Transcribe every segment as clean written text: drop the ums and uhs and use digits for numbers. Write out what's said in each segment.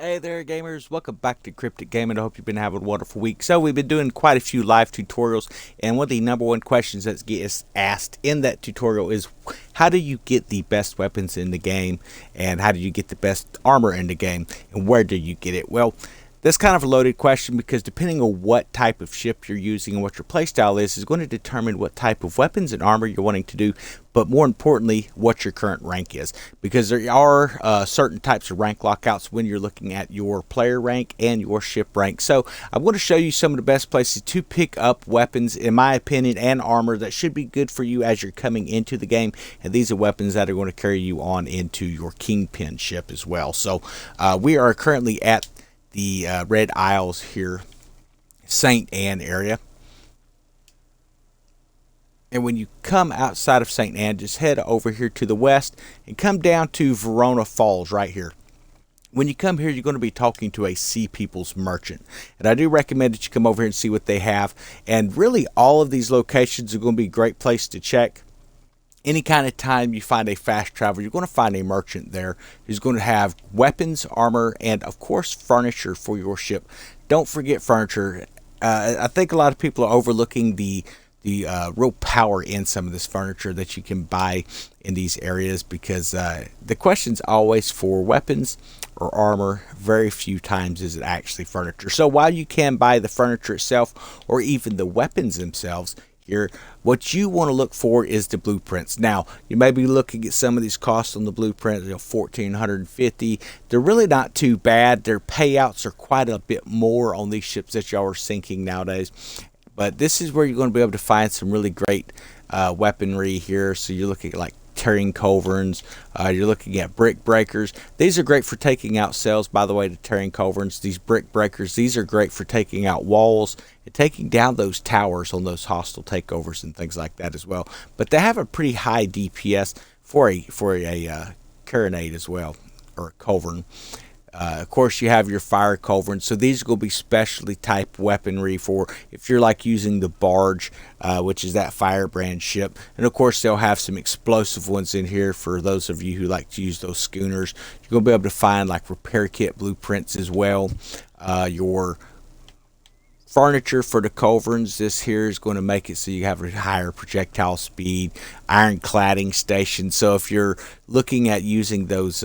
Hey there, gamers. Welcome back to Cryptic Gaming. I hope you've been having a wonderful week. So we've been doing quite a few live tutorials, and one of the number one questions that gets asked in that tutorial is, how do you get the best weapons in the game, and how do you get the best armor in the game, and where do you get it? Well, that's kind of a loaded question, because depending on what type of ship you're using and what your playstyle is going to determine what type of weapons and armor you're wanting to do, but more importantly, what your current rank is. Because there are certain types of rank lockouts when you're looking at your player rank and your ship rank. So I'm going to show you some of the best places to pick up weapons, in my opinion, and armor that should be good for you as you're coming into the game. And these are weapons that are going to carry you on into your Kingpin ship as well. So we are currently at the Red Isles here, St. Anne area. And when you come outside of St. Anne, just head over here to the west and come down to Verona Falls right here. When you come here, you're going to be talking to a Sea People's merchant. And I do recommend that you come over here and see what they have. And really, all of these locations are going to be a great place to check. Any kind of time you find a fast travel, you're going to find a merchant there who's going to have weapons, armor, and of course furniture for your ship. Don't forget furniture. I think a lot of people are overlooking the real power in some of this furniture that you can buy in these areas, because the question's always for weapons or armor. Very few times is it actually furniture. So while you can buy the furniture itself or even the weapons themselves, here, what you want to look for is the blueprints. Now, you may be looking at some of these costs on the blueprint, $1,450. They're really not too bad. Their payouts are quite a bit more on these ships that y'all are sinking nowadays. But this is where you're going to be able to find some really great weaponry here. So you're looking at like Terran culverins, you're looking at brick breakers. These are great for taking out cells, by the way, the Terran culverins. These brick breakers, these are great for taking out walls and taking down those towers on those hostile takeovers and things like that as well. But they have a pretty high DPS for a carronade as well, or a culverin. Of course, you have your fire culverins. So these are going to be specialty type weaponry for if you're like using the barge, which is that firebrand ship. And of course, they'll have some explosive ones in here for those of you who like to use those schooners. You're going to be able to find like repair kit blueprints as well. Your furniture for the culverins, this here is going to make it so you have a higher projectile speed, iron cladding stations. So if you're looking at using those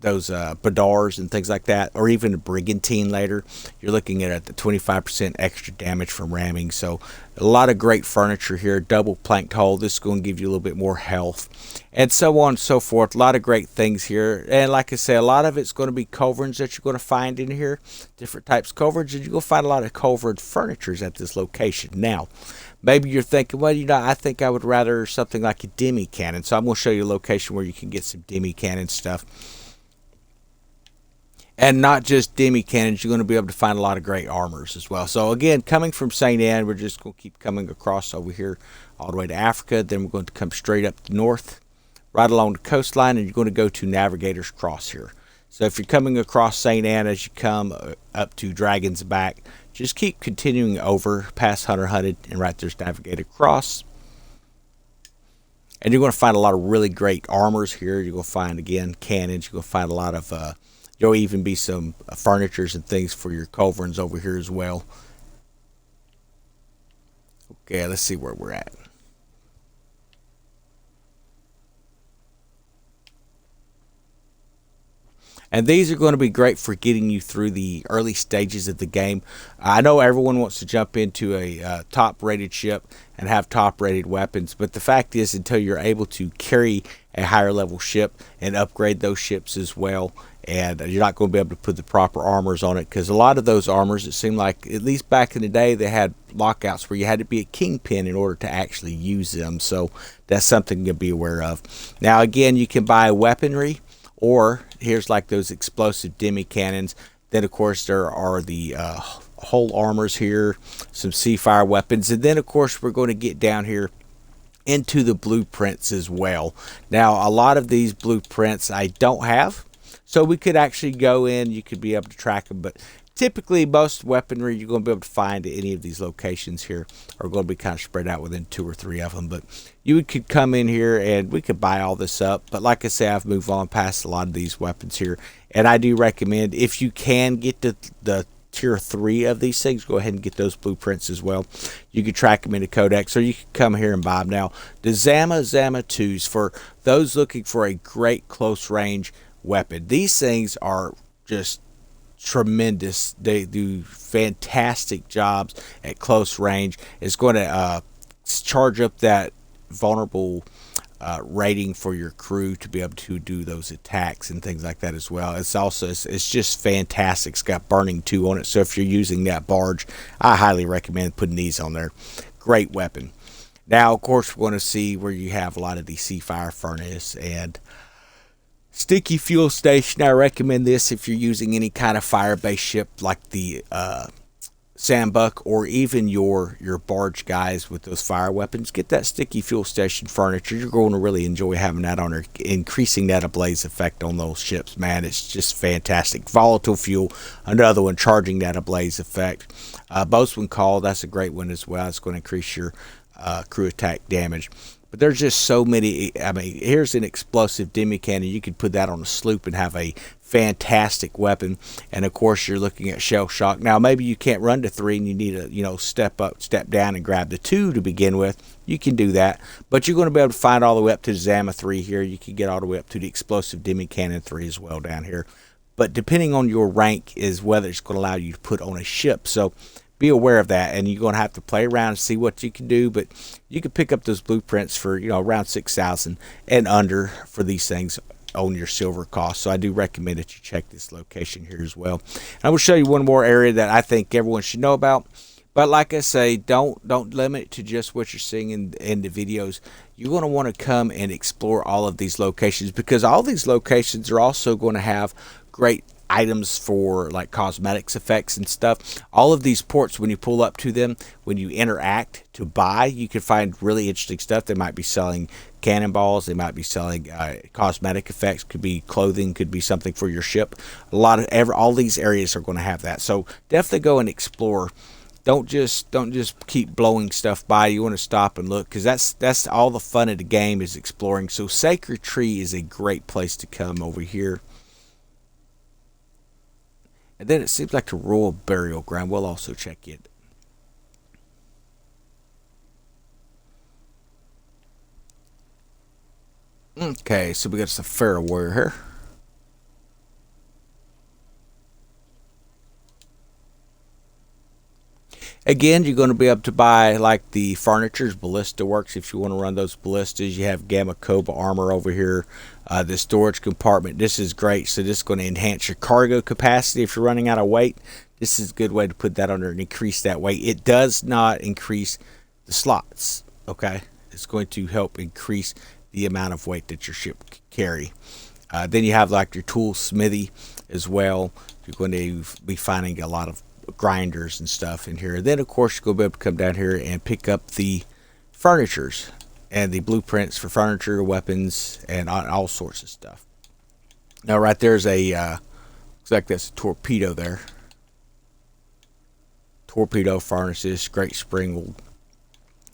Badars and things like that, or even a Brigantine later, you're looking at the 25% extra damage from ramming. So a lot of great furniture here. Double planked hull, this is going to give you a little bit more health, and so on and so forth. A lot of great things here. And like I say, a lot of it's going to be culverins that you're going to find in here, different types of culverins, and you're going to find a lot of culverin furnitures at this location. Now, maybe you're thinking, well, I think I would rather something like a demi cannon. So I'm going to show you a location where you can get some demi cannon stuff. And not just demi cannons, you're going to be able to find a lot of great armors as well. So again, coming from St. Anne, we're just going to keep coming across over here all the way to Africa. Then we're going to come straight up north, right along the coastline, and you're going to go to Navigator's Cross here. So if you're coming across St. Anne as you come up to Dragon's Back, just keep continuing over past Hunter Hunted, and right there's Navigator's Cross. And you're going to find a lot of really great armors here. You're going to find, again, cannons. You're going to find a lot of there'll even be some furnitures and things for your culverins over here as well. Okay, let's see where we're at. And these are going to be great for getting you through the early stages of the game. I know everyone wants to jump into a top-rated ship and have top-rated weapons, but the fact is, until you're able to carry a higher-level ship and upgrade those ships as well, and you're not going to be able to put the proper armors on it, because a lot of those armors, it seemed like, at least back in the day, they had lockouts where you had to be a Kingpin in order to actually use them. So that's something to be aware of. Now, again, you can buy weaponry, or here's like those explosive demi cannons. Then of course there are the whole armors here, some Seafire weapons, and then of course we're going to get down here into the blueprints as well. Now, a lot of these blueprints I don't have, so we could actually go in, you could be able to track them, but typically most weaponry you're going to be able to find at any of these locations here are going to be kind of spread out within 2 or 3 of them. But you could come in here and we could buy all this up. But like I say, I've moved on past a lot of these weapons here, and I do recommend, if you can get the tier 3 of these things, go ahead and get those blueprints as well. You can track them into Codex, or you can come here and buy them. Now, the Zama 2s, for those looking for a great close range weapon, these things are just tremendous. They do fantastic jobs at close range. It's going to charge up that vulnerable rating for your crew to be able to do those attacks and things like that as well. It's also, it's just fantastic. It's got burning 2 on it, so if you're using that barge, I highly recommend putting these on there. Great weapon. Now, of course, we're going to see where you have a lot of the Seafire Furnace and Sticky Fuel Station. I recommend this if you're using any kind of fire-based ship like the Sambuck, or even your barge guys with those fire weapons. Get that Sticky Fuel Station furniture. You're going to really enjoy having that on there, increasing that ablaze effect on those ships, man. It's just fantastic. Volatile fuel, another one, charging that ablaze effect. Boatswain Call, that's a great one as well. It's going to increase your crew attack damage. But there's just so many. I mean, here's an explosive demi cannon. You could put that on a sloop and have a fantastic weapon. And of course, you're looking at shell shock. Now, maybe you can't run to 3 and you need to, step up, step down, and grab the 2 to begin with. You can do that, but you're going to be able to find all the way up to the Zama 3 here. You can get all the way up to the explosive demi cannon 3 as well down here. But depending on your rank is whether it's going to allow you to put on a ship. So be aware of that, and you're going to have to play around and see what you can do. But you can pick up those blueprints for around 6,000 and under for these things on your silver cost. So I do recommend that you check this location here as well. And I will show you one more area that I think everyone should know about. But like I say, don't limit it to just what you're seeing in the videos. You're going to want to come and explore all of these locations, because all these locations are also going to have great items for like cosmetics effects and stuff. All of these ports, when you pull up to them, when you interact to buy, you can find really interesting stuff. They might be selling cannonballs, they might be selling cosmetic effects, could be clothing, could be something for your ship. All these areas are going to have that. So definitely go and explore. Don't just keep blowing stuff by. You want to stop and look, because that's all the fun of the game, is exploring. So Sacred Tree is a great place to come over here. And then it seems like the Royal Burial Ground. We'll also check it. Okay, so we got some Pharaoh Warrior here. Again, you're going to be able to buy like the furniture's ballista works if you want to run those ballistas. You have Gamma Cobra armor over here. The storage compartment, this is great. So this is going to enhance your cargo capacity if you're running out of weight. This is a good way to put that under and increase that weight. It does not increase the slots, okay? It's going to help increase the amount of weight that your ship can carry. Then you have like your tool smithy as well. You're going to be finding a lot of grinders and stuff in here. Then of course you're going to be able to come down here and pick up the furnitures and the blueprints for furniture, weapons, and all sorts of stuff. Now right there's a looks like that's a torpedo there. Torpedo furnaces, great spring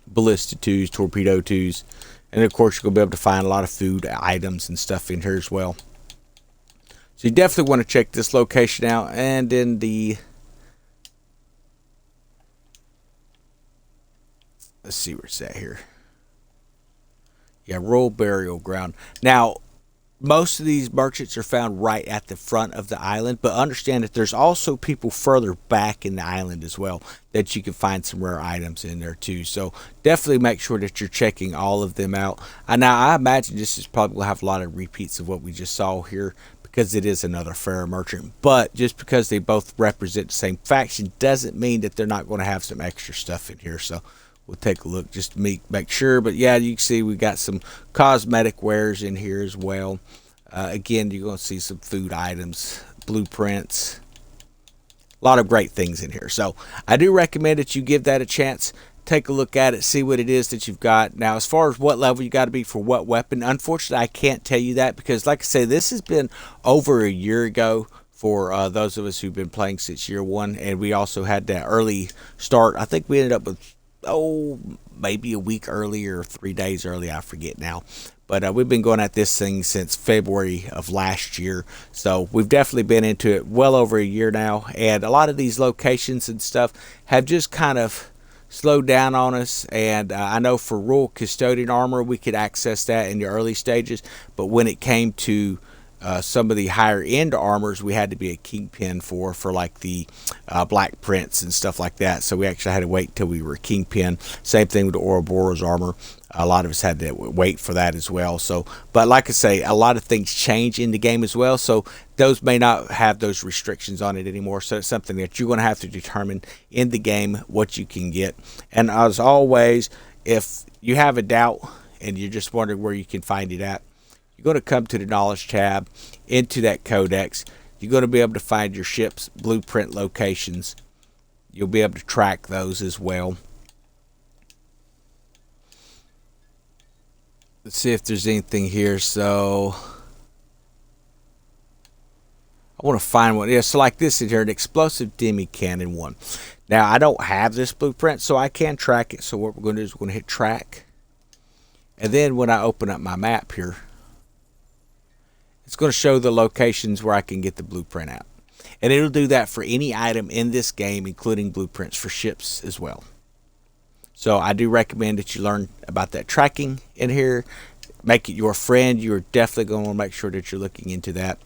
ballista 2s, torpedo 2s, and of course you're going to be able to find a lot of food items and stuff in here as well. So you definitely want to check this location out. And then the, let's see where it's at here. Yeah, Royal Burial Ground. Now, most of these merchants are found right at the front of the island, but understand that there's also people further back in the island as well that you can find some rare items in there too. So definitely make sure that you're checking all of them out. And now I imagine this is probably going to have a lot of repeats of what we just saw here, because it is another Pharaoh merchant. But just because they both represent the same faction doesn't mean that they're not going to have some extra stuff in here. So we'll take a look just to make sure. But yeah, you can see we got some cosmetic wares in here as well. Again, you're going to see some food items, blueprints, a lot of great things in here. So I do recommend that you give that a chance. Take a look at it, see what it is that you've got. Now, as far as what level you got to be for what weapon, unfortunately, I can't tell you that, because like I say, this has been over a year ago for those of us who've been playing since year one. And we also had that early start. I think we ended up with, maybe a week early or 3 days early. I forget now. But we've been going at this thing since February of last year. So we've definitely been into it well over a year now. And a lot of these locations and stuff have just kind of slowed down on us. And I know for Royal Custodian armor, we could access that in the early stages. But when it came to some of the higher end armors, we had to be a kingpin for like the Black Prince and stuff like that. So we actually had to wait till we were kingpin. Same thing with the Ouroboros armor. A lot of us had to wait for that as well. So, but like I say, a lot of things change in the game as well. So those may not have those restrictions on it anymore. So it's something that you're going to have to determine in the game what you can get. And as always, if you have a doubt and you're just wondering where you can find it at, you're going to come to the Knowledge tab, into that codex. You're going to be able to find your ship's blueprint locations. You'll be able to track those as well. Let's see if there's anything here. So I want to find one. Yeah, so like this in here, an explosive demi cannon one. Now I don't have this blueprint, so I can track it. So what we're going to do is we're going to hit track. And then when I open up my map here, it's going to show the locations where I can get the blueprint out. And it'll do that for any item in this game, including blueprints for ships as well. So I do recommend that you learn about that tracking in here. Make it your friend. You're definitely going to want to make sure that you're looking into that.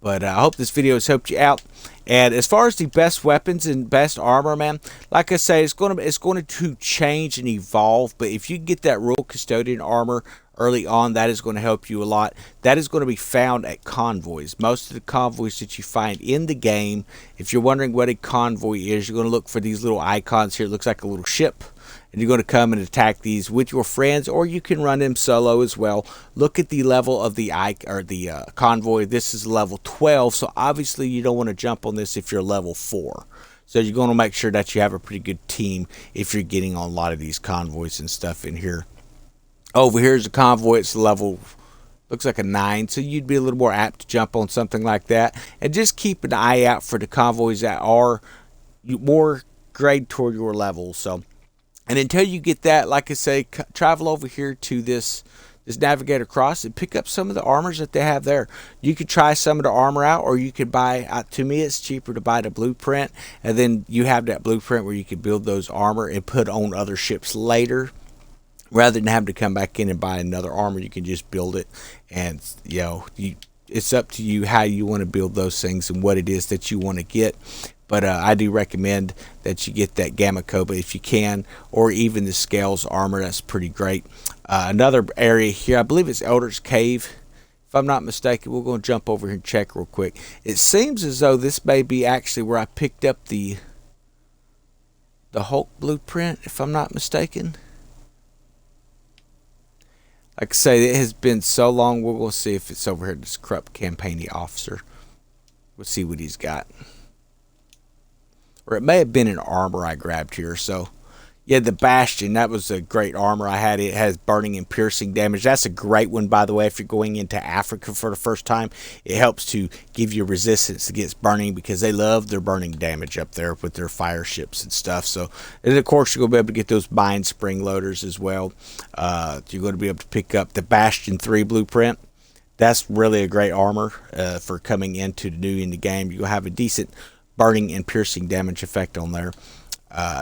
But I hope this video has helped you out. And as far as the best weapons and best armor, man, like I say, it's going to change and evolve. But if you get that Royal Custodian armor early on, that is going to help you a lot. That is going to be found at convoys. Most of the convoys that you find in the game, if you're wondering what a convoy is, you're going to look for these little icons here. It looks like a little ship. And you're going to come and attack these with your friends, or you can run them solo as well. Look at the level of the convoy. This is level 12, so obviously you don't want to jump on this if you're level 4. So you're going to make sure that you have a pretty good team if you're getting on a lot of these convoys and stuff in here. Over here's a convoy. It's level, looks like a 9, so you'd be a little more apt to jump on something like that. And just keep an eye out for the convoys that are more grade toward your level. So. And until you get that, like I say, travel over here to this Navigator Cross and pick up some of the armors that they have there. You could try some of the armor out, or you could buy, to me it's cheaper to buy the blueprint, and then you have that blueprint where you can build those armor and put on other ships later. Rather than having to come back in and buy another armor, you can just build it. And, it's up to you how you want to build those things and what it is that you want to get. But I do recommend that you get that Gamma Cobra if you can, or even the Scales armor. That's pretty great. Another area here, I believe it's Elder's Cave. If I'm not mistaken, we're going to jump over here and check real quick. It seems as though this may be actually where I picked up the Hulk blueprint, if I'm not mistaken. Like I say, it has been so long. We're going to see if it's over here. This corrupt campaigning officer. We'll see what he's got. Or it may have been an armor I grabbed here. So, yeah, the Bastion. That was a great armor I had. It has burning and piercing damage. That's a great one, by the way, if you're going into Africa for the first time. It helps to give you resistance against burning, because they love their burning damage up there with their fire ships and stuff. So, and of course, you're going to be able to get those mine spring loaders as well. You're going to be able to pick up the Bastion 3 blueprint. That's really a great armor for coming into the new in the game. You'll have a decent burning and piercing damage effect on there.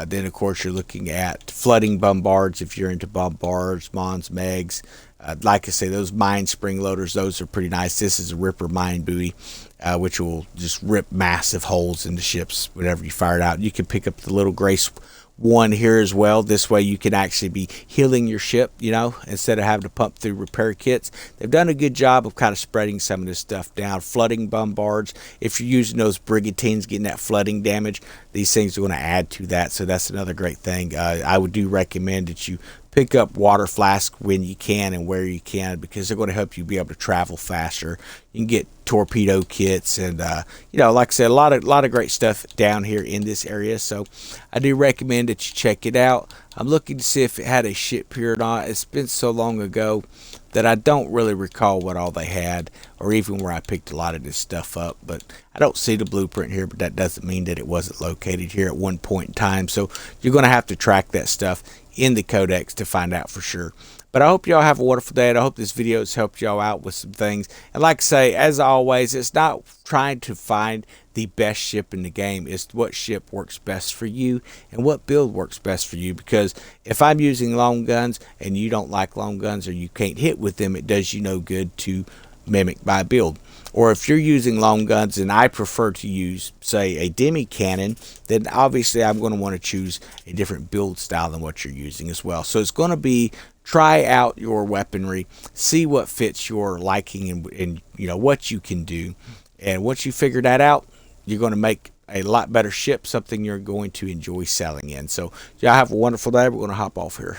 Then, of course, you're looking at flooding bombards if you're into bombards, Mons, Megs. Like I say, those mine spring loaders, those are pretty nice. This is a Ripper mine buoy, which will just rip massive holes into ships whenever you fire it out. You can pick up the little Grace 1 here as well. This way you can actually be healing your ship, instead of having to pump through repair kits. They've done a good job of kind of spreading some of this stuff down. Flooding bombards, if you're using those brigantines, getting that flooding damage, these things are going to add to that. So that's another great thing. I would do recommend that you pick up water flask when you can and where you can, because they're going to help you be able to travel faster. You can get torpedo kits and like I said, a lot of great stuff down here in this area. So I do recommend that you check it out. I'm looking to see if it had a ship here or not. It's been so long ago that I don't really recall what all they had, or even where I picked a lot of this stuff up. But I don't see the blueprint here, but that doesn't mean that it wasn't located here at one point in time. So you're going to have to track that stuff in the codex to find out for sure. But I hope y'all have a wonderful day, and I hope this video has helped y'all out with some things. And like I say, as always, it's not trying to find the best ship in the game. It's what ship works best for you and what build works best for you. Because if I'm using long guns and you don't like long guns or you can't hit with them, it does you no good to mimic my build. Or if you're using long guns and I prefer to use, say, a demi cannon, then obviously I'm going to want to choose a different build style than what you're using as well. So it's going to be try out your weaponry, see what fits your liking, and you know what you can do. And once you figure that out, you're going to make a lot better ship, something you're going to enjoy selling in. So y'all have a wonderful day. We're going to hop off here.